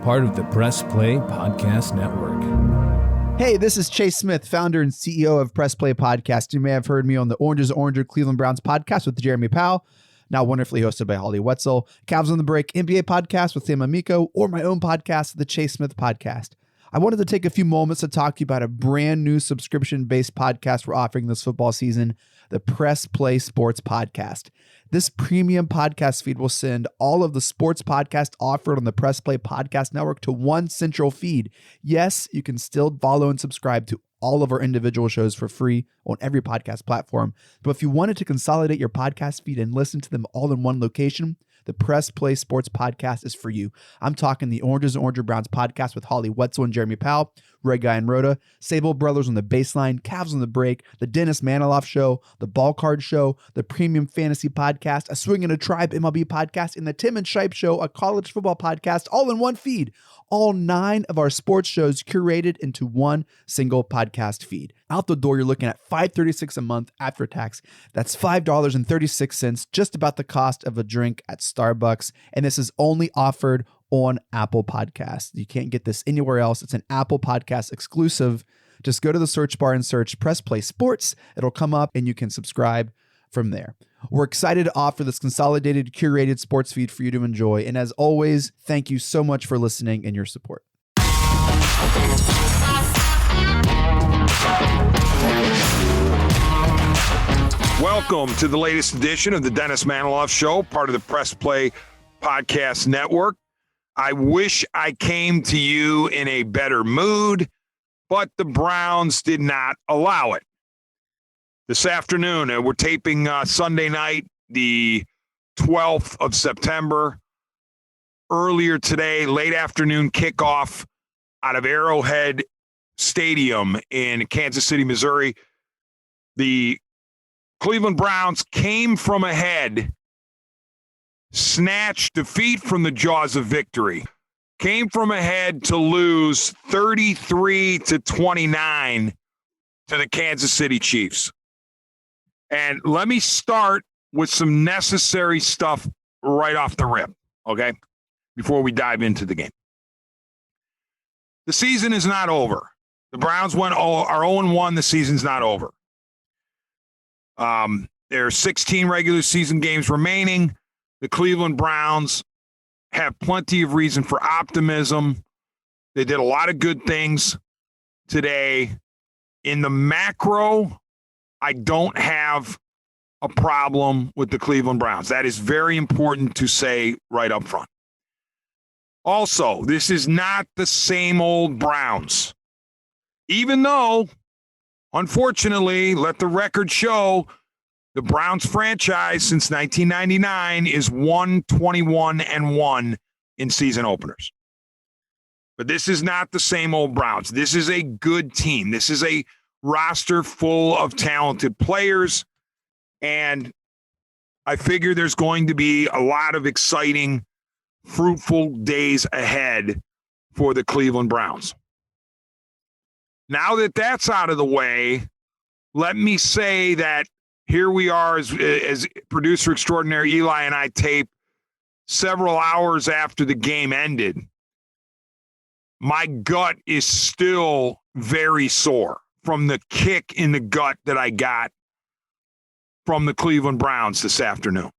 part of the Press Play Podcast Network. Hey, this is Chase Smith, founder and CEO of Press Play Podcast. You may have heard me on the Orange is Oranger Cleveland Browns podcast with Jeremy Powell, now wonderfully hosted by Holly Wetzel, Cavs on the Break NBA podcast with Sam Amico, or my own podcast, the Chase Smith Podcast. I wanted to take a few moments to talk to you about a brand new subscription-based podcast we're offering this football season, the Press Play Sports Podcast. This premium podcast feed will send all of the sports podcasts offered on the Press Play Podcast Network to one central feed. Yes, you can still follow and subscribe to all of our individual shows for free on every podcast platform. But if you wanted to consolidate your podcast feed and listen to them all in one location, the Press Play Sports Podcast is for you. I'm talking the Oranges and Oranger Browns podcast with Holly Wetzel and Jeremy Powell, Red Guy and Rhoda, Sable Brothers on the Baseline, Cavs on the Break, the Dennis Maniloff Show, the Ball Card Show, the Premium Fantasy Podcast, a Swing in a Tribe MLB podcast, and the Tim and Shipe Show, a college football podcast, all in one feed. All 9 of our sports shows curated into one single podcast feed. Out the door, you're looking at $5.36 a month after tax. That's $5.36, just about the cost of a drink at Starbucks. And this is only offered on Apple Podcasts. You can't get this anywhere else. It's an Apple Podcast exclusive. Just go to the search bar and search Press Play Sports. It'll come up and you can subscribe from there. We're excited to offer this consolidated, curated sports feed for you to enjoy. And as always, thank you so much for listening and your support. Welcome to the latest edition of the Dennis Maniloff Show, part of the Press Play Podcast Network. I wish I came to you in a better mood, but the Browns did not allow it. This afternoon, we're taping Sunday night, the 12th of September. Earlier today, late afternoon kickoff out of Arrowhead Stadium in Kansas City, Missouri. The Cleveland Browns came from ahead, snatched defeat from the jaws of victory, came from ahead to lose 33-29 to the Kansas City Chiefs. And let me start with some necessary stuff right off the rip, okay, before we dive into the game. The season is not over. The Browns are 0-1. The season's not over. There are 16 regular season games remaining. The Cleveland Browns have plenty of reason for optimism. They did a lot of good things today. In the macro, I don't have a problem with the Cleveland Browns. That is very important to say right up front. Also, this is not the same old Browns. Even though, unfortunately, let the record show, the Browns franchise since 1999 is 1-21-1 in season openers. But this is not the same old Browns. This is a good team. This is a roster full of talented players, and I figure there's going to be a lot of exciting, fruitful days ahead for the Cleveland Browns. Now that that's out of the way, let me say that here we are as producer extraordinary Eli and I tape several hours after the game ended. My gut is still very sore from the kick in the gut that I got from the Cleveland Browns this afternoon.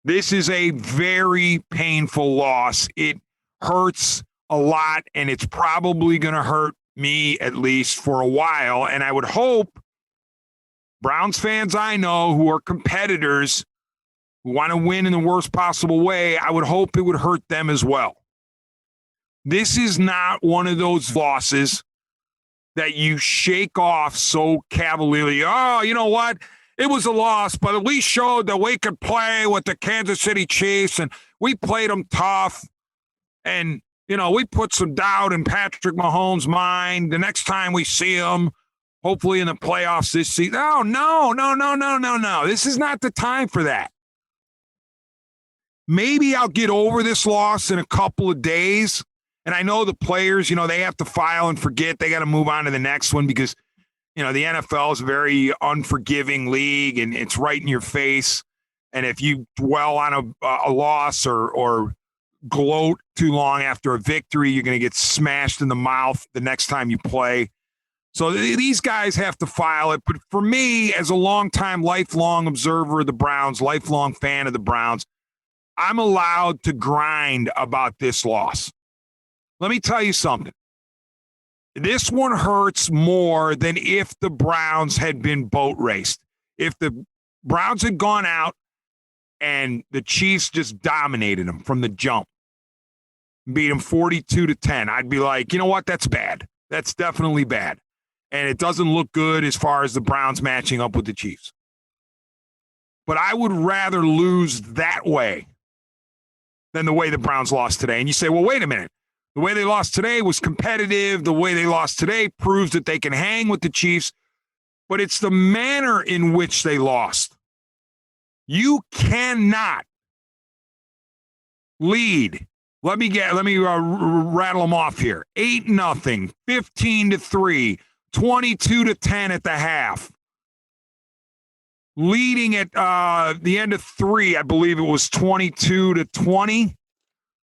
This is a very painful loss. It hurts a lot, and it's probably going to hurt me at least for a while. And I would hope Browns fans I know who are competitors, who want to win in the worst possible way, I would hope it would hurt them as well. This is not one of those losses that you shake off so cavalierly. Oh, you know what? It was a loss, but at least showed that we could play with the Kansas City Chiefs, and we played them tough. And, you know, we put some doubt in Patrick Mahomes' mind. The next time we see him, hopefully in the playoffs this season. Oh, no. This is not the time for that. Maybe I'll get over this loss in a couple of days. And I know the players, you know, they have to file and forget. They got to move on to the next one because, you know, the NFL is a very unforgiving league and it's right in your face. And if you dwell on a loss or gloat too long after a victory. You're going to get smashed in the mouth the next time you play. So these guys have to file it. But for me, as a longtime, lifelong observer of the Browns, lifelong fan of the Browns, I'm allowed to grind about this loss. Let me tell you something. This one hurts more than if the Browns had been boat raced. If the Browns had gone out and the Chiefs just dominated them from the jump, beat them 42-10, I'd be like, you know what? That's bad. That's definitely bad. And it doesn't look good as far as the Browns matching up with the Chiefs. But I would rather lose that way than the way the Browns lost today. And you say, well, wait a minute. The way they lost today was competitive. The way they lost today proves that they can hang with the Chiefs. But it's the manner in which they lost. You cannot lead. Let me rattle them off here. 8-0, 15-3, 22-10 at the half. Leading at the end of 3, I believe it was 22-20.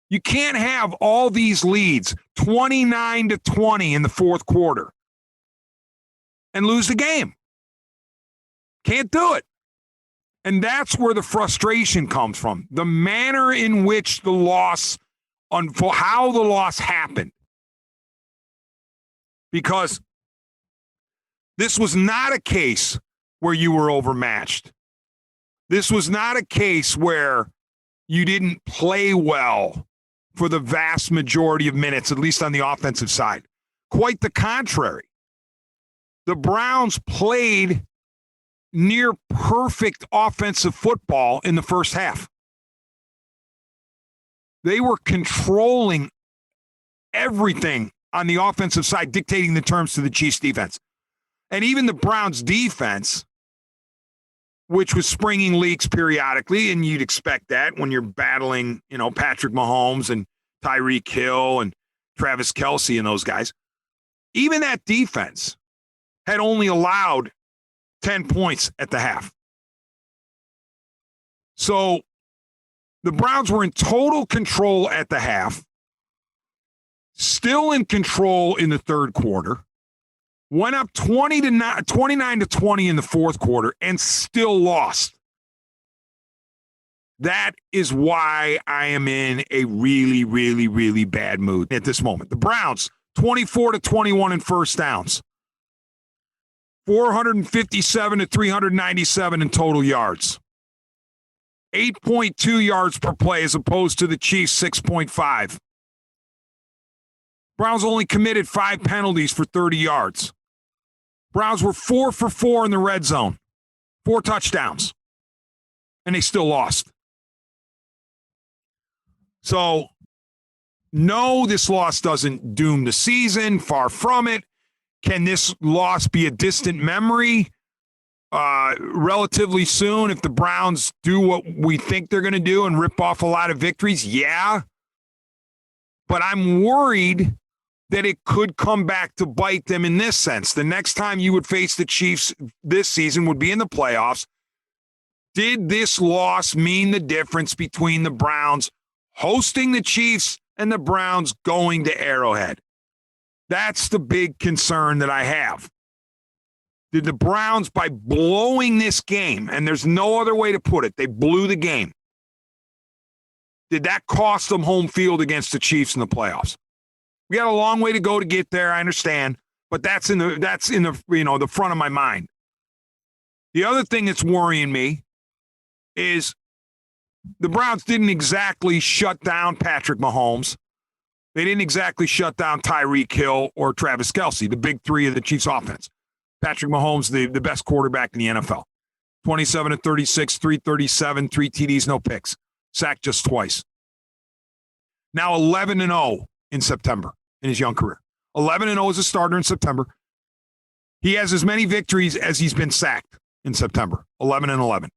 You can't have all these leads, 29-20 in the fourth quarter, and lose the game. Can't do it. And that's where the frustration comes from. The manner in which the loss, how the loss happened. Because this was not a case where you were overmatched. This was not a case where you didn't play well for the vast majority of minutes, at least on the offensive side. Quite the contrary. The Browns played near perfect offensive football in the first half. They were controlling everything on the offensive side, dictating the terms to the Chiefs defense. And even the Browns defense, which was springing leaks periodically, and you'd expect that when you're battling, Patrick Mahomes and Tyreek Hill and Travis Kelce and those guys. Even that defense had only allowed 10 points at the half. So the Browns were in total control at the half, still in control in the third quarter, went up 29-20 in the fourth quarter, and still lost. That is why I am in a really, really, really bad mood at this moment. The Browns, 24-21 in first downs, 457-397 in total yards, 8.2 yards per play as opposed to the Chiefs' 6.5. Browns only committed 5 penalties for 30 yards. Browns were 4 for 4 in the red zone, 4 touchdowns, and they still lost. So, no, this loss doesn't doom the season. Far from it. Can this loss be a distant memory relatively soon if the Browns do what we think they're going to do and rip off a lot of victories? Yeah. But I'm worried that it could come back to bite them in this sense. The next time you would face the Chiefs this season would be in the playoffs. Did this loss mean the difference between the Browns hosting the Chiefs and the Browns going to Arrowhead? That's the big concern that I have. Did the Browns, by blowing this game, and there's no other way to put it, they blew the game, did that cost them home field against the Chiefs in the playoffs? We got a long way to go to get there, I understand, but that's in the the front of my mind. The other thing that's worrying me is the Browns didn't exactly shut down Patrick Mahomes. They didn't exactly shut down Tyreek Hill or Travis Kelce, the big three of the Chiefs offense. Patrick Mahomes, the best quarterback in the NFL. 27-36, 337, 3 TDs, no picks. Sacked just twice. Now 11-0 in September in his young career. 11-0 as a starter in September. He has as many victories as he's been sacked in September. 11-11.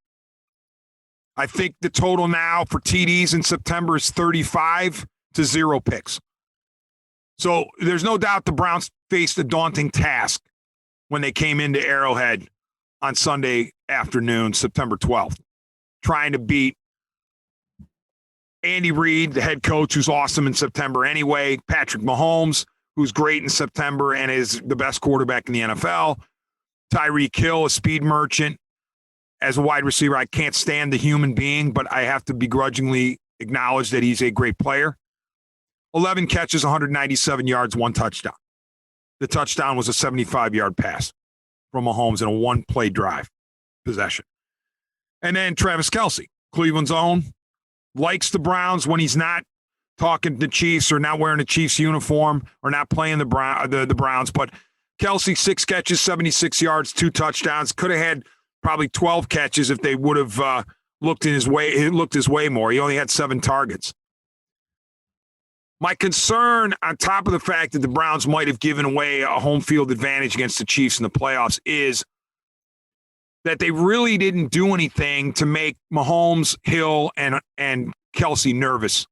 I think the total now for TDs in September is 35 to 0 picks. So there's no doubt the Browns faced a daunting task when they came into Arrowhead on Sunday afternoon, September 12th, trying to beat Andy Reid, the head coach, who's awesome in September anyway. Patrick Mahomes, who's great in September and is the best quarterback in the NFL. Tyreek Hill, a speed merchant. As a wide receiver, I can't stand the human being, but I have to begrudgingly acknowledge that he's a great player. 11 catches, 197 yards, 1 touchdown. The touchdown was a 75-yard pass from Mahomes in a one-play drive possession. And then Travis Kelce, Cleveland's own, likes the Browns when he's not talking to Chiefs or not wearing a Chiefs uniform or not playing the Browns. But Kelce, 6 catches, 76 yards, 2 touchdowns. Could have had probably 12 catches if they would have looked his way more. He only had 7 targets. My concern, on top of the fact that the Browns might have given away a home field advantage against the Chiefs in the playoffs, is that they really didn't do anything to make Mahomes, Hill, and Kelce nervous.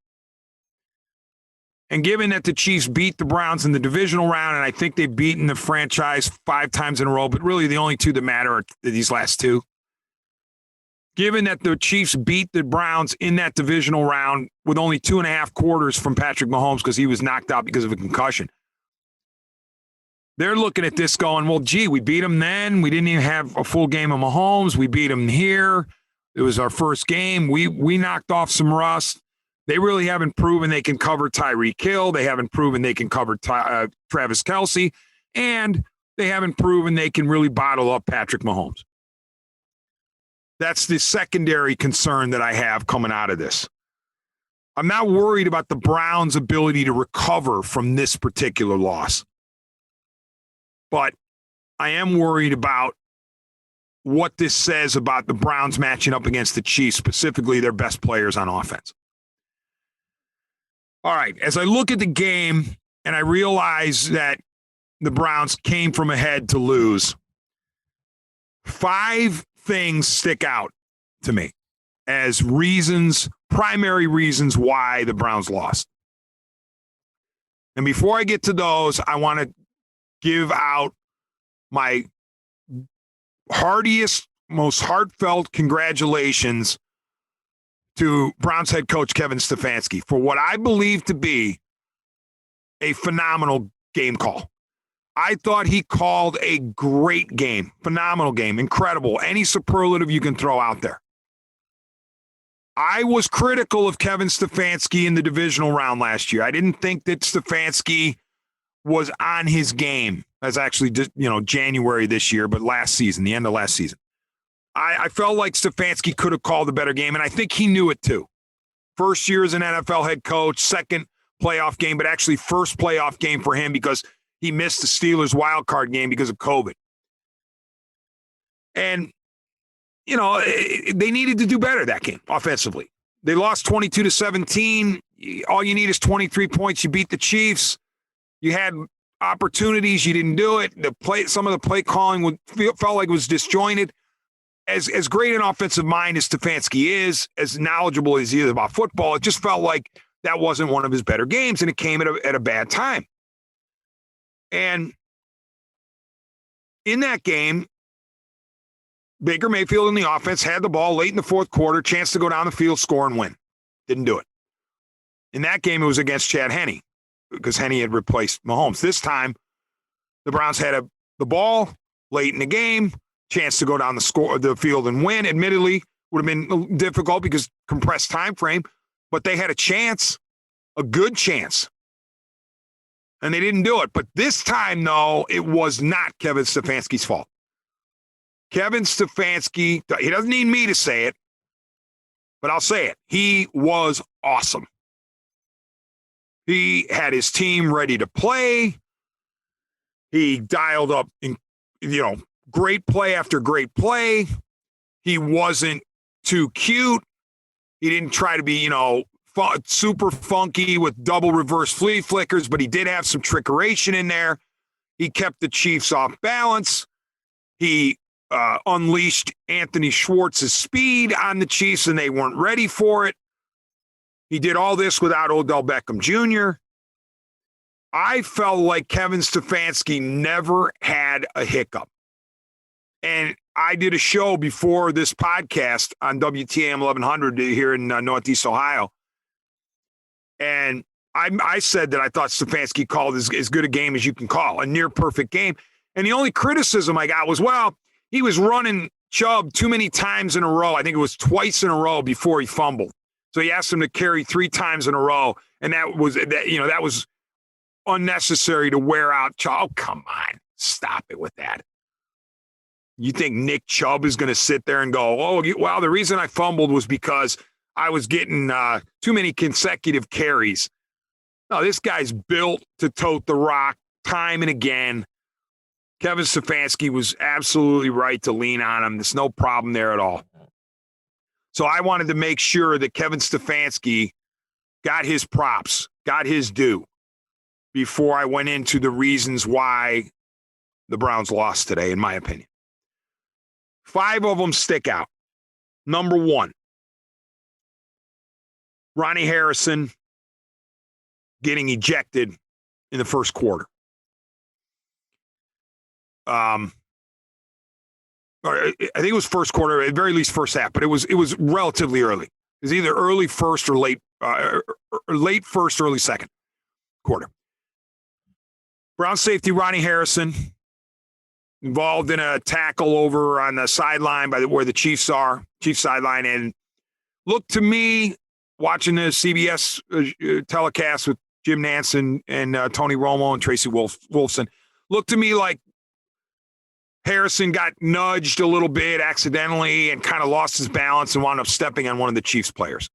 And given that the Chiefs beat the Browns in the divisional round, and I think they've beaten the franchise 5 times in a row, but really the only 2 that matter are these last 2. Given that the Chiefs beat the Browns in that divisional round with only 2.5 quarters from Patrick Mahomes because he was knocked out because of a concussion, they're looking at this going, well, gee, we beat them then. We didn't even have a full game of Mahomes. We beat them here. It was our first game. We knocked off some rust. They really haven't proven they can cover Tyreek Hill. They haven't proven they can cover Travis Kelce. And they haven't proven they can really bottle up Patrick Mahomes. That's the secondary concern that I have coming out of this. I'm not worried about the Browns' ability to recover from this particular loss. But I am worried about what this says about the Browns matching up against the Chiefs, specifically their best players on offense. All right, as I look at the game and I realize that the Browns came from ahead to lose, 5 things stick out to me as primary reasons why the Browns lost. And before I get to those, I want to give out my heartiest, most heartfelt congratulations to Browns head coach Kevin Stefanski for what I believe to be a phenomenal game call. I thought he called a great game, phenomenal game, incredible, any superlative you can throw out there. I was critical of Kevin Stefanski in the divisional round last year. I didn't think that Stefanski was on his game as actually just, January this year, but last season, the end of last season. I felt like Stefanski could have called a better game, and I think he knew it too. First year as an NFL head coach, second playoff game, but actually first playoff game for him because he missed the Steelers wild card game because of COVID. And, they needed to do better that game offensively. They lost 22-17. All you need is 23 points. You beat the Chiefs. You had opportunities. You didn't do it. Some of the play calling felt like it was disjointed. As great an offensive mind as Stefanski is, as knowledgeable as he is about football, it just felt like that wasn't one of his better games, and it came at a bad time. And in that game, Baker Mayfield in the offense had the ball late in the fourth quarter, chance to go down the field, score, and win. Didn't do it. In that game, it was against Chad Henne because Henne had replaced Mahomes. This time, the Browns had the ball late in the game, chance to go down the field and win. Admittedly, would have been difficult because compressed time frame, but they had a chance, a good chance. And they didn't do it. But this time, though, it was not Kevin Stefanski's fault. Kevin Stefanski, he doesn't need me to say it, but I'll say it. He was awesome. He had his team ready to play. He dialed up, great play after great play. He wasn't too cute. He didn't try to be, super funky with double reverse flea flickers, but he did have some trickeration in there. He kept the Chiefs off balance. He unleashed Anthony Schwartz's speed on the Chiefs, and they weren't ready for it. He did all this without Odell Beckham Jr. I felt like Kevin Stefanski never had a hiccup. And I did a show before this podcast on WTAM 1100 here in Northeast Ohio. And I said that I thought Stefanski called as good a game as you can call, a near perfect game. And the only criticism I got was, well, he was running Chubb too many times in a row. I think it was twice in a row before he fumbled. So he asked him to carry 3 times in a row, and that was unnecessary to wear out Chubb. Oh, come on, stop it with that. You think Nick Chubb is going to sit there and go, oh, well, the reason I fumbled was because I was getting too many consecutive carries. No, this guy's built to tote the rock time and again. Kevin Stefanski was absolutely right to lean on him. There's no problem there at all. So I wanted to make sure that Kevin Stefanski got his props, got his due, before I went into the reasons why the Browns lost today, in my opinion. 5 of them stick out. Number 1, Ronnie Harrison getting ejected in the first quarter. I think it was first quarter, at very least first half, but it was relatively early. It was either early first or late first, early second quarter. Brown safety Ronnie Harrison involved in a tackle over on the sideline where the Chiefs sideline, and looked to me, watching the CBS telecast with Jim Nantz and Tony Romo and Tracy Wolfson, looked to me like Harrison got nudged a little bit accidentally and kind of lost his balance and wound up stepping on one of the Chiefs players.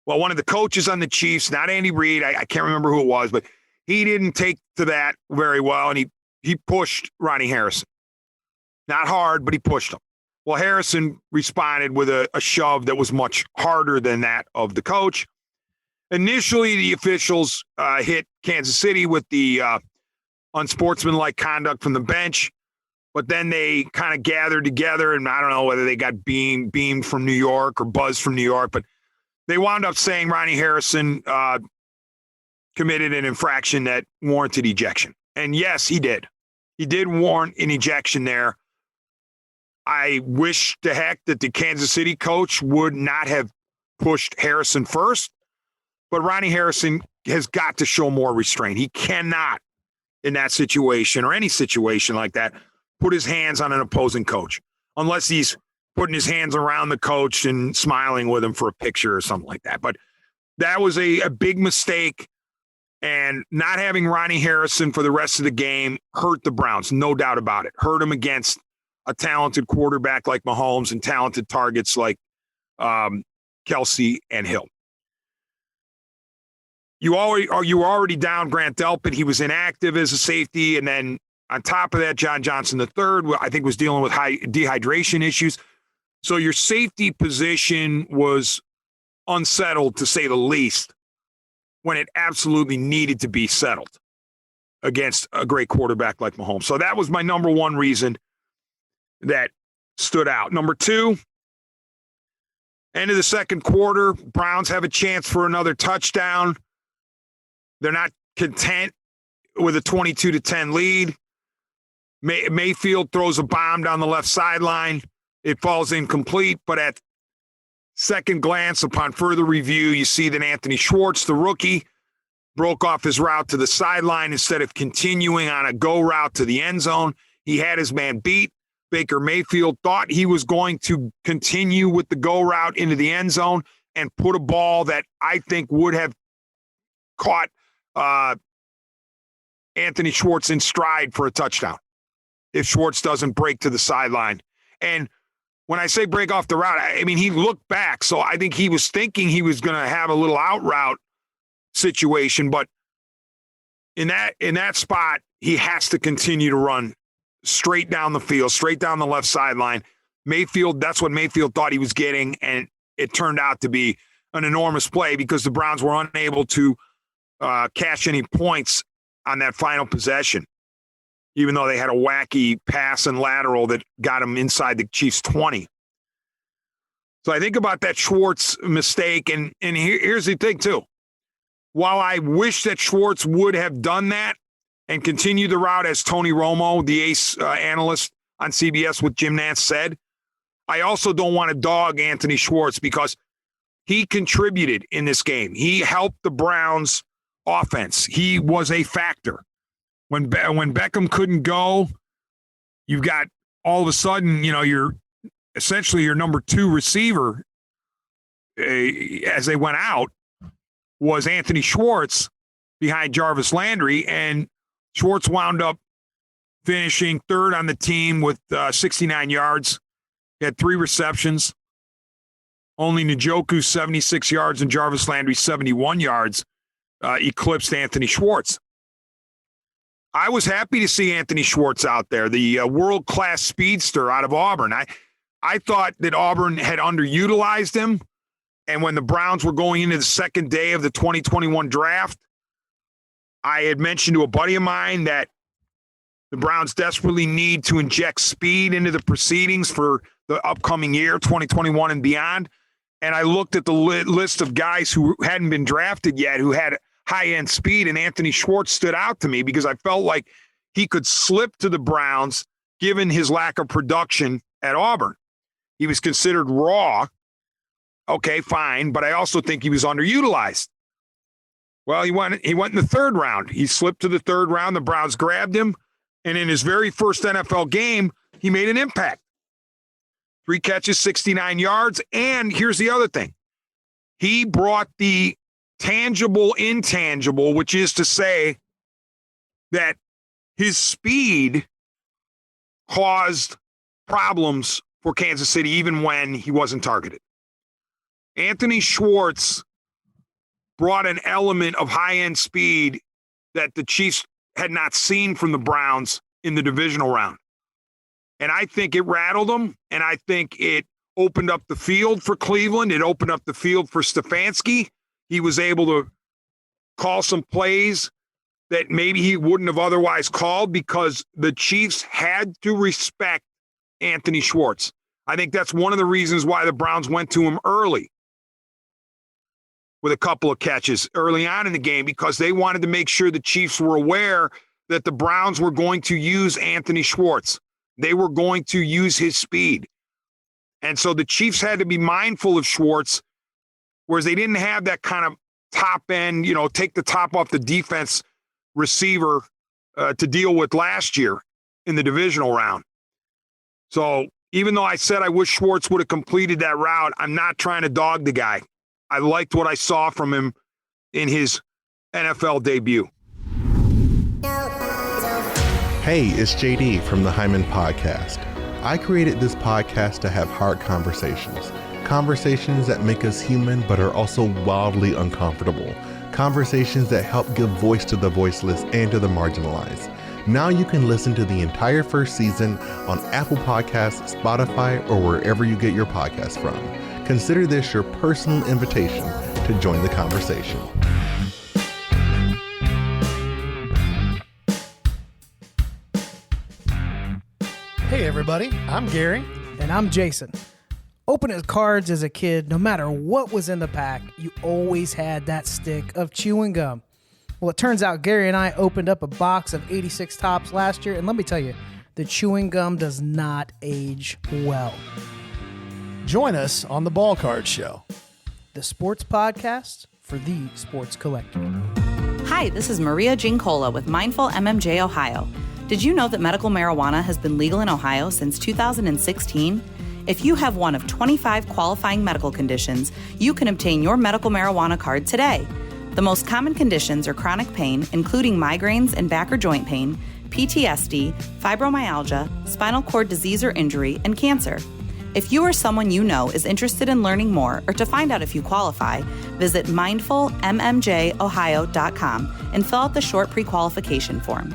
Well, one of the coaches on the Chiefs, not Andy Reid, I can't remember who it was, but he didn't take to that very well, and he pushed Ronnie Harrison. Not hard, but he pushed him. Well, Harrison responded with a shove that was much harder than that of the coach. Initially, the officials hit Kansas City with the unsportsmanlike conduct from the bench, but then they kind of gathered together, and I don't know whether they got beamed from New York or buzzed from New York, but they wound up saying Ronnie Harrison committed an infraction that warranted ejection. And yes, he did. He did warrant an ejection there. I wish to heck that the Kansas City coach would not have pushed Harrison first, but Ronnie Harrison has got to show more restraint. He cannot, in that situation or any situation like that, put his hands on an opposing coach unless he's putting his hands around the coach and smiling with him for a picture or something like that. But that was a big mistake, and not having Ronnie Harrison for the rest of the game hurt the Browns, no doubt about it. Hurt them against a talented quarterback like Mahomes and talented targets like Kelsey and Hill. You were already down Grant Delpit. He was inactive as a safety. And then on top of that, John Johnson III, I think, was dealing with high dehydration issues. So your safety position was unsettled, to say the least, when it absolutely needed to be settled against a great quarterback like Mahomes. So that was my number 1 reason that stood out. Number 2, end of the second quarter, Browns have a chance for another touchdown. They're not content with a 22-10 lead. Mayfield throws a bomb down the left sideline. It falls incomplete, but at second glance, upon further review, you see that Anthony Schwartz, the rookie, broke off his route to the sideline instead of continuing on a go route to the end zone. He had his man beat. Baker Mayfield thought he was going to continue with the go route into the end zone and put a ball that I think would have caught Anthony Schwartz in stride for a touchdown if Schwartz doesn't break to the sideline. And when I say break off the route, I mean, he looked back, so I think he was thinking he was going to have a little out route situation, but in that spot, he has to continue to run straight down the field, straight down the left sideline. Mayfield, that's what Mayfield thought he was getting, and it turned out to be an enormous play because the Browns were unable to cash any points on that final possession, even though they had a wacky pass and lateral that got him inside the Chiefs' 20. So I think about that Schwartz mistake, and here's the thing, too. While I wish that Schwartz would have done that and continued the route as Tony Romo, the ace analyst on CBS with Jim Nantz said, I also don't want to dog Anthony Schwartz because he contributed in this game. He helped the Browns offense. He was a factor. When Beckham couldn't go, you've got all of a sudden, you're essentially your number 2 receiver as they went out was Anthony Schwartz behind Jarvis Landry, and Schwartz wound up finishing 3rd on the team with 69 yards. He had 3 receptions. Only Njoku 76 yards and Jarvis Landry 71 yards eclipsed Anthony Schwartz. I was happy to see Anthony Schwartz out there, the world-class speedster out of Auburn. I thought that Auburn had underutilized him, and when the Browns were going into the second day of the 2021 draft, I had mentioned to a buddy of mine that the Browns desperately need to inject speed into the proceedings for the upcoming year, 2021 and beyond. And I looked at the list of guys who hadn't been drafted yet who had high-end speed, and Anthony Schwartz stood out to me because I felt like he could slip to the Browns given his lack of production at Auburn. He was considered raw. Okay, fine, but I also think he was underutilized. Well, he went in the 3rd round. He slipped to the 3rd round. The Browns grabbed him, and in his very first NFL game, he made an impact. 3 catches, 69 yards, and here's the other thing. He brought the tangible, intangible, which is to say that his speed caused problems for Kansas City even when he wasn't targeted. Anthony Schwartz brought an element of high-end speed that the Chiefs had not seen from the Browns in the divisional round. And I think it rattled them, and I think it opened up the field for Cleveland. It opened up the field for Stefanski. He was able to call some plays that maybe he wouldn't have otherwise called because the Chiefs had to respect Anthony Schwartz. I think that's one of the reasons why the Browns went to him early with a couple of catches early on in the game, because they wanted to make sure the Chiefs were aware that the Browns were going to use Anthony Schwartz. They were going to use his speed. And so the Chiefs had to be mindful of Schwartz, whereas they didn't have that kind of top end, take the top off the defense receiver to deal with last year in the divisional round. So even though I said I wish Schwartz would have completed that route, I'm not trying to dog the guy. I liked what I saw from him in his NFL debut. Hey, it's JD from the Hyman Podcast. I created this podcast to have hard conversations. Conversations that make us human but are also wildly uncomfortable. Conversations that help give voice to the voiceless and to the marginalized. Now you can listen to the entire first season on Apple Podcasts, Spotify, or wherever you get your podcasts from. Consider this your personal invitation to join the conversation. Hey everybody, I'm Gary. And I'm Jason. Opening cards as a kid, no matter what was in the pack, you always had that stick of chewing gum. Well, it turns out Gary and I opened up a box of 86 Tops last year, and let me tell you, the chewing gum does not age well. Join us on the Ball Card Show, the sports podcast for the sports collector. Hi, this is Maria Gincola with Mindful MMJ Ohio. Did you know that medical marijuana has been legal in Ohio since 2016? If you have one of 25 qualifying medical conditions, you can obtain your medical marijuana card today. The most common conditions are chronic pain, including migraines and back or joint pain, PTSD, fibromyalgia, spinal cord disease or injury, and cancer. If you or someone you know is interested in learning more or to find out if you qualify, visit mindfulmmjohio.com and fill out the short pre-qualification form.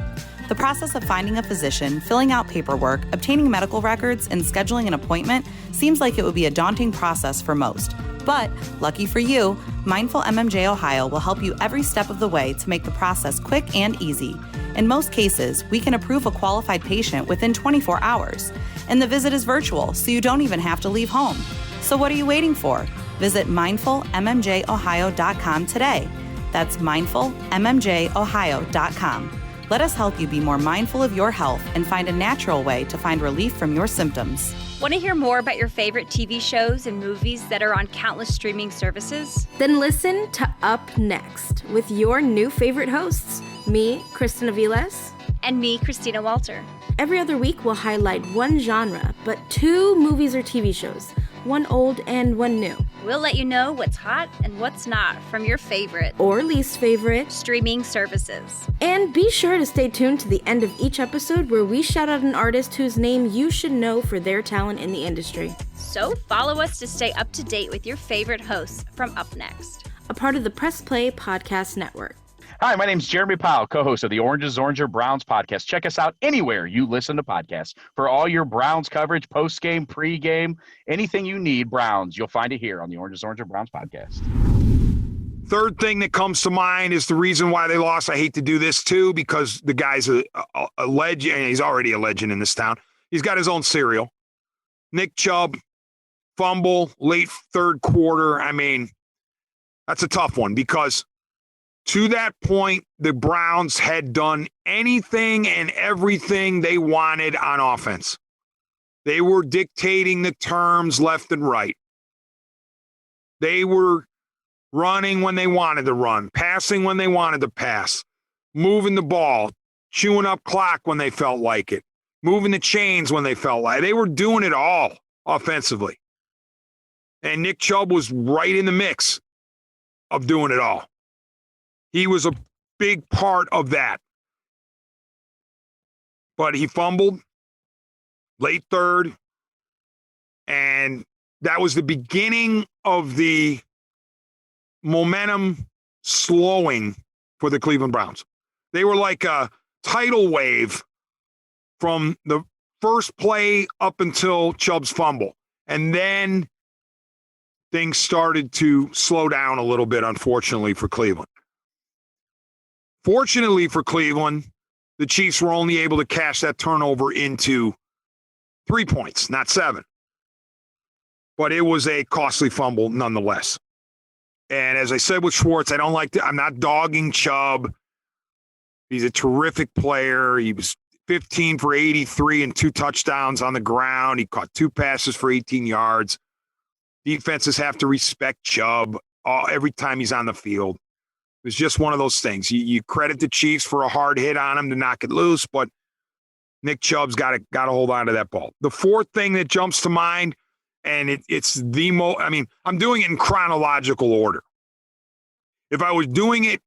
The process of finding a physician, filling out paperwork, obtaining medical records, and scheduling an appointment seems like it would be a daunting process for most. But, lucky for you, Mindful MMJ Ohio will help you every step of the way to make the process quick and easy. In most cases, we can approve a qualified patient within 24 hours. And the visit is virtual, so you don't even have to leave home. So what are you waiting for? Visit mindfulmmjohio.com today. That's mindfulmmjohio.com. Let us help you be more mindful of your health and find a natural way to find relief from your symptoms. Want to hear more about your favorite TV shows and movies that are on countless streaming services? Then listen to Up Next with your new favorite hosts, me, Kristen Aviles, And me, Christina Walter. Every other week, we'll highlight one genre, but 2 movies or TV shows, one old and one new. We'll let you know what's hot and what's not from your favorite or least favorite streaming services. And be sure to stay tuned to the end of each episode where we shout out an artist whose name you should know for their talent in the industry. So follow us to stay up to date with your favorite hosts from Up Next, a part of the Press Play Podcast Network. Hi, my name is Jeremy Powell, co-host of the Oranges, Oranger, Browns podcast. Check us out anywhere you listen to podcasts. For all your Browns coverage, post-game, pre-game, anything you need Browns, you'll find it here on the Oranges, Oranger, Browns podcast. Third thing that comes to mind is the reason why they lost. I hate to do this too, because the guy's a legend, and he's already a legend in this town. He's got his own cereal. Nick Chubb, fumble, late third quarter. I mean, that's a tough one because to that point, the Browns had done anything and everything they wanted on offense. They were dictating the terms left and right. They were running when they wanted to run, passing when they wanted to pass, moving the ball, chewing up clock when they felt like it, moving the chains when they felt like it. They were doing it all offensively. And Nick Chubb was right in the mix of doing it all. He was a big part of that. But he fumbled late third, and that was the beginning of the momentum slowing for the Cleveland Browns. They were like a tidal wave from the first play up until Chubb's fumble. And then things started to slow down a little bit, unfortunately, for Cleveland. Fortunately for Cleveland, the Chiefs were only able to cash that turnover into 3 points, not 7. But it was a costly fumble nonetheless. And as I said with Schwartz, I'm not dogging Chubb. He's a terrific player. He was 15 for 83 and 2 touchdowns on the ground. He caught 2 passes for 18 yards. Defenses have to respect Chubb every time he's on the field. It was just one of those things. You credit the Chiefs for a hard hit on him to knock it loose, but Nick Chubb's got to hold on to that ball. The fourth thing that jumps to mind, and it's the most, I'm doing it in chronological order. If I was doing it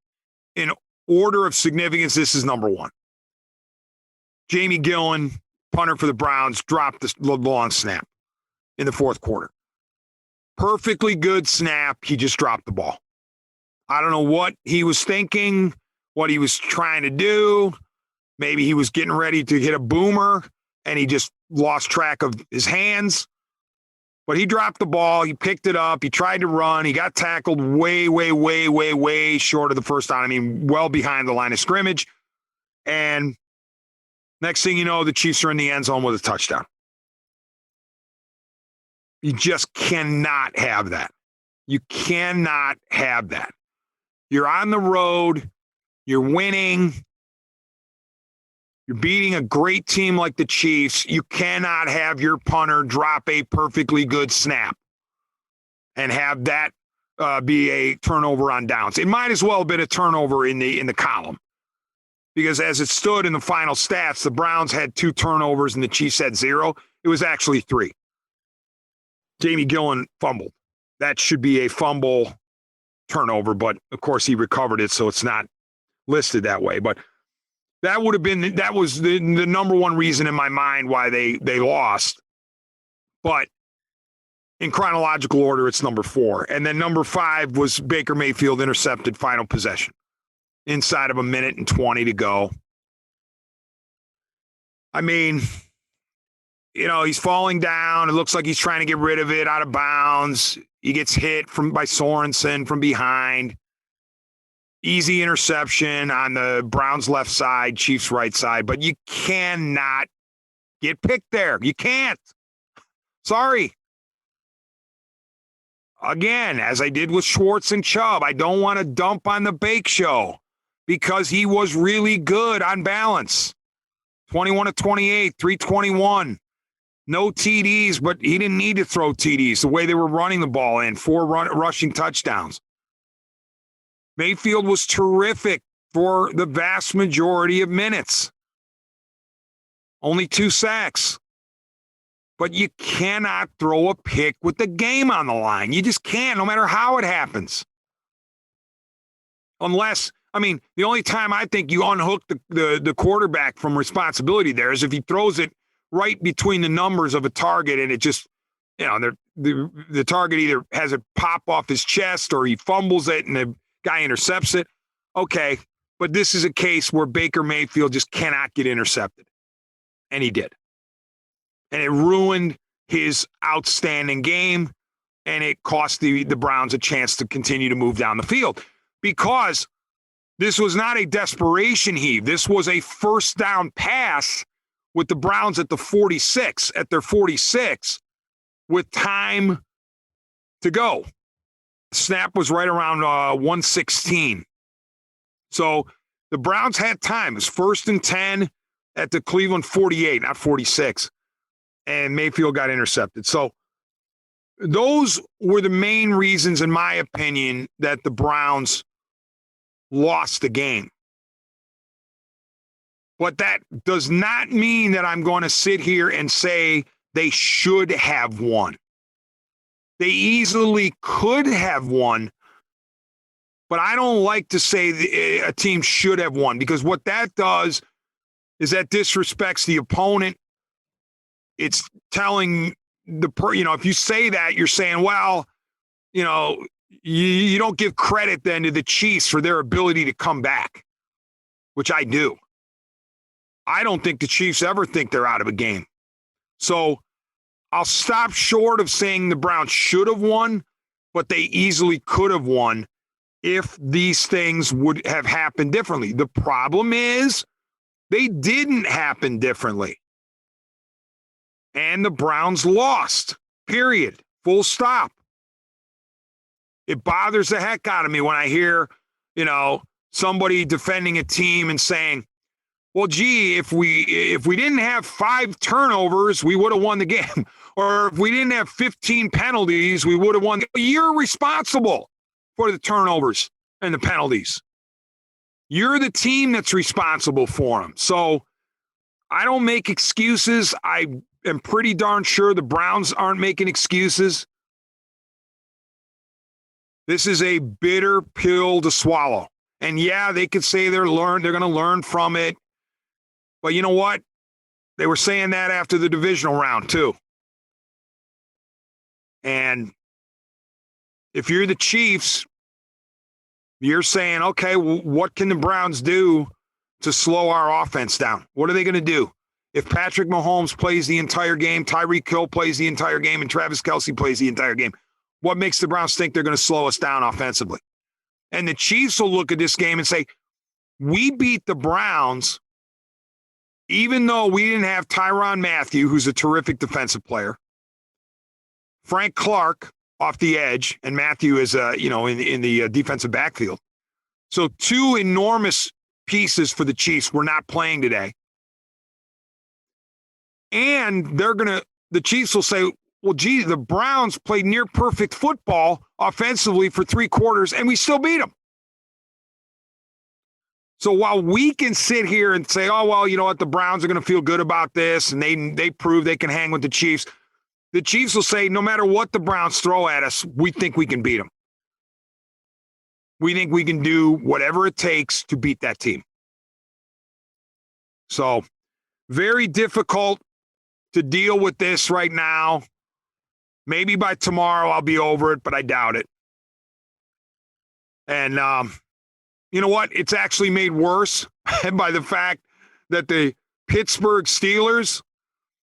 in order of significance, this is number 1. Jamie Gillen, punter for the Browns, dropped the long snap in the fourth quarter. Perfectly good snap. He just dropped the ball. I don't know what he was thinking, what he was trying to do. Maybe he was getting ready to hit a boomer and he just lost track of his hands. But he dropped the ball. He picked it up. He tried to run. He got tackled way short of the first down. Well behind the line of scrimmage. And next thing you know, the Chiefs are in the end zone with a touchdown. You just cannot have that. You cannot have that. You're on the road. You're winning. You're beating a great team like the Chiefs. You cannot have your punter drop a perfectly good snap and have that be a turnover on downs. It might as well have been a turnover in the column because as it stood in the final stats, the Browns had 2 turnovers and the Chiefs had 0. It was actually 3. Jamie Gillen fumbled. That should be a fumble turnover, but of course he recovered it, so it's not listed that way. But that was the number 1 reason in my mind why they lost. But in chronological order, it's number 4. And then number 5 was Baker Mayfield intercepted final possession inside of 1:20 to go. He's falling down. It looks like he's trying to get rid of it out of bounds. He gets hit by Sorensen from behind. Easy interception on the Browns left side, Chiefs right side. But you cannot get picked there. You can't. Sorry. Again, as I did with Schwartz and Chubb, I don't want to dump on the Bake Show because he was really good on balance. 21 of 28, 321. No TDs, but he didn't need to throw TDs the way they were running the ball in, 4 rushing touchdowns. Mayfield was terrific for the vast majority of minutes. Only 2 sacks. But you cannot throw a pick with the game on the line. You just can't, no matter how it happens. Unless, the only time I think you unhook the quarterback from responsibility there is if he throws it right between the numbers of a target and it just, the target either has it pop off his chest or he fumbles it and the guy intercepts it. Okay, but this is a case where Baker Mayfield just cannot get intercepted. And he did. And it ruined his outstanding game, and it cost the Browns a chance to continue to move down the field. Because this was not a desperation heave. This was a first down pass with the Browns at their 46, with time to go. Snap was right around 116. So the Browns had time. It was 1st and 10 at the Cleveland 48, not 46. And Mayfield got intercepted. So those were the main reasons, in my opinion, that the Browns lost the game. But that does not mean that I'm going to sit here and say they should have won. They easily could have won, but I don't like to say a team should have won, because what that does is that disrespects the opponent. It's telling if you say that, you're saying, well, you don't give credit then to the Chiefs for their ability to come back, which I do. I don't think the Chiefs ever think they're out of a game. So I'll stop short of saying the Browns should have won, but they easily could have won if these things would have happened differently. The problem is they didn't happen differently. And the Browns lost, period, full stop. It bothers the heck out of me when I hear, somebody defending a team and saying, well, gee, if we didn't have 5 turnovers, we would have won the game. Or if we didn't have 15 penalties, we would have won. You're responsible for the turnovers and the penalties. You're the team that's responsible for them. So I don't make excuses. I am pretty darn sure the Browns aren't making excuses. This is a bitter pill to swallow. And yeah, they could say they're going to learn from it. But you know what? They were saying that after the divisional round too. And if you're the Chiefs, you're saying, okay, well, what can the Browns do to slow our offense down? What are they going to do? If Patrick Mahomes plays the entire game, Tyreek Hill plays the entire game, and Travis Kelce plays the entire game, what makes the Browns think they're going to slow us down offensively? And the Chiefs will look at this game and say, we beat the Browns even though we didn't have Tyrann Mathieu, who's a terrific defensive player, Frank Clark off the edge, and Mathieu is in the defensive backfield. So 2 enormous pieces for the Chiefs were not playing today. And the Chiefs will say, well, gee, the Browns played near perfect football offensively for 3 quarters, and we still beat them. So while we can sit here and say, oh, well, you know what, the Browns are going to feel good about this, and they prove they can hang with the Chiefs will say, no matter what the Browns throw at us, we think we can beat them. We think we can do whatever it takes to beat that team. So very difficult to deal with this right now. Maybe by tomorrow I'll be over it, but I doubt it. And you know what? It's actually made worse by the fact that the Pittsburgh Steelers,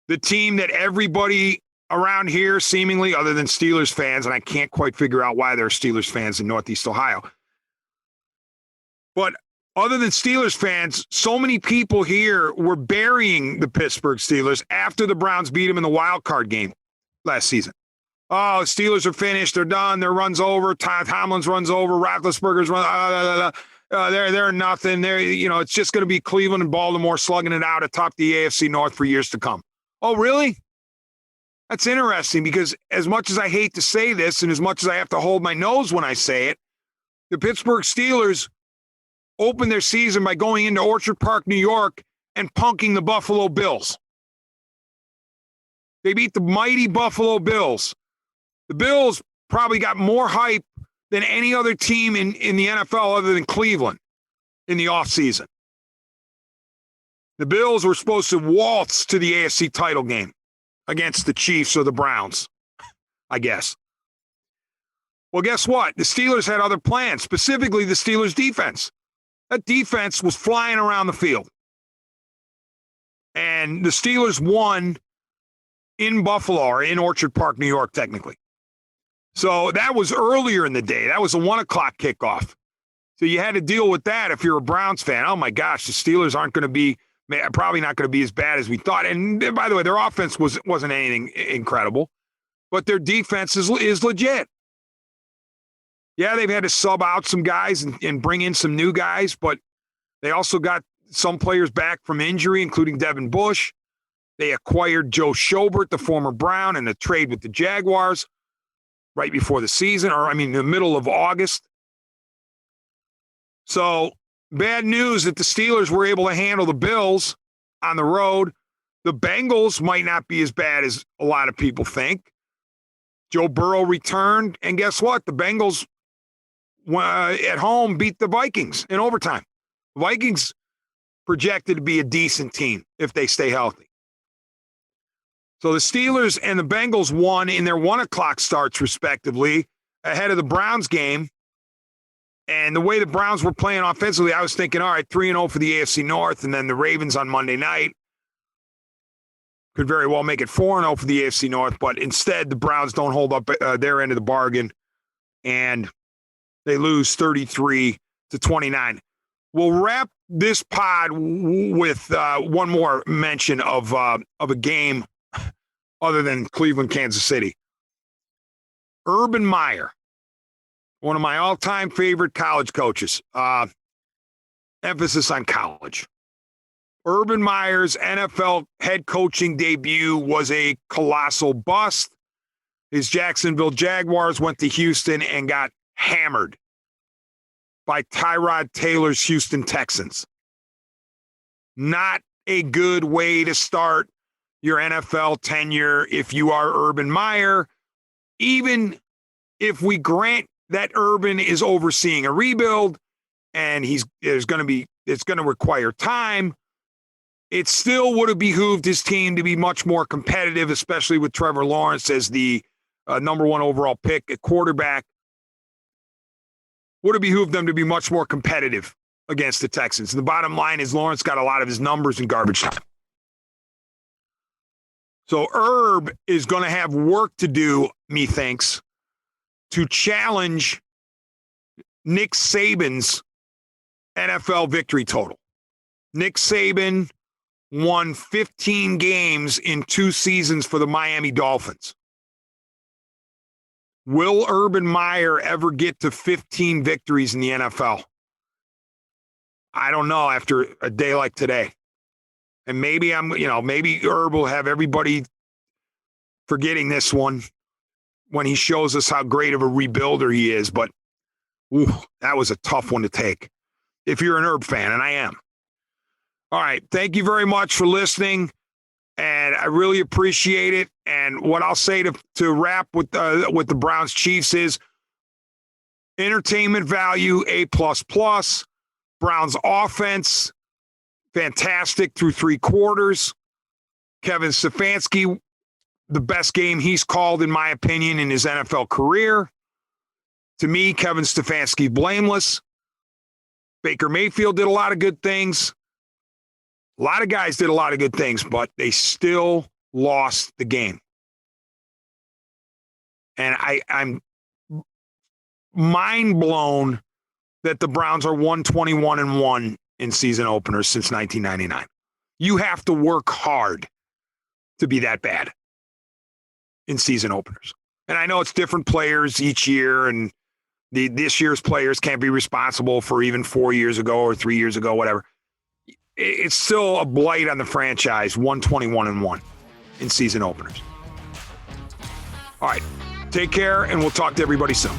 the team that everybody around here seemingly, other than Steelers fans, and I can't quite figure out why there are Steelers fans in Northeast Ohio, but other than Steelers fans, so many people here were burying the Pittsburgh Steelers after the Browns beat them in the wild card game last season. Oh, Steelers are finished. They're done. Their run's over. Tomlin's run's over. Roethlisberger's run. They're nothing. It's just going to be Cleveland and Baltimore slugging it out atop the AFC North for years to come. Oh, really? That's interesting because as much as I hate to say this and as much as I have to hold my nose when I say it, the Pittsburgh Steelers opened their season by going into Orchard Park, New York, and punking the Buffalo Bills. They beat the mighty Buffalo Bills. The Bills probably got more hype than any other team in the NFL other than Cleveland in the offseason. The Bills were supposed to waltz to the AFC title game against the Chiefs or the Browns, I guess. Well, guess what? The Steelers had other plans, specifically the Steelers' defense. That defense was flying around the field. And the Steelers won in Buffalo, or in Orchard Park, New York, technically. So that was earlier in the day. That was a 1 o'clock kickoff. So you had to deal with that if you're a Browns fan. Oh, my gosh, the Steelers aren't going to be, probably not going to be as bad as we thought. And by the way, their offense wasn't anything incredible, but their defense is legit. Yeah, they've had to sub out some guys and bring in some new guys, but they also got some players back from injury, including Devin Bush. They acquired Joe Schobert, the former Brown, in a trade with the Jaguars right before the season, the middle of August. So bad news that the Steelers were able to handle the Bills on the road. The Bengals might not be as bad as a lot of people think. Joe Burrow returned, and guess what? The Bengals at home beat the Vikings in overtime. The Vikings projected to be a decent team if they stay healthy. So the Steelers and the Bengals won in their 1 o'clock starts, respectively, ahead of the Browns game. And the way the Browns were playing offensively, I was thinking, all right, 3-0 for the AFC North, and then the Ravens on Monday night could very well make it 4-0 for the AFC North. But instead, the Browns don't hold up their end of the bargain, and they lose 33-29. We'll wrap this pod with one more mention of a game other than Cleveland, Kansas City. Urban Meyer, one of my all-time favorite college coaches. Emphasis on college. Urban Meyer's NFL head coaching debut was a colossal bust. His Jacksonville Jaguars went to Houston and got hammered by Tyrod Taylor's Houston Texans. Not a good way to start your NFL tenure if you are Urban Meyer, even if we grant that Urban is overseeing a rebuild and it's going to require time. It still would have behooved his team to be much more competitive, especially with Trevor Lawrence as the number 1 overall pick at quarterback. Would have behooved them to be much more competitive against the Texans. And the bottom line is Lawrence got a lot of his numbers in garbage time. So Herb is going to have work to do, methinks, to challenge Nick Saban's NFL victory total. Nick Saban won 15 games in 2 seasons for the Miami Dolphins. Will Urban Meyer ever get to 15 victories in the NFL? I don't know after a day like today. And maybe maybe Herb will have everybody forgetting this one when he shows us how great of a rebuilder he is. But that was a tough one to take if you're an Herb fan, and I am. All right. Thank you very much for listening, and I really appreciate it. And what I'll say to wrap with the Browns Chiefs is entertainment value, A++. Browns offense, fantastic through 3 quarters. Kevin Stefanski, the best game he's called, in my opinion, in his NFL career. To me, Kevin Stefanski, blameless. Baker Mayfield did a lot of good things. A lot of guys did a lot of good things, but they still lost the game. And I'm mind blown that the Browns are 121-1 in season openers since 1999. You have to work hard to be that bad in season openers. And I know it's different players each year, and this year's players can't be responsible for even 4 years ago or 3 years ago, whatever. It's still a blight on the franchise, 121-1 in season openers. All right. Take care, and we'll talk to everybody soon.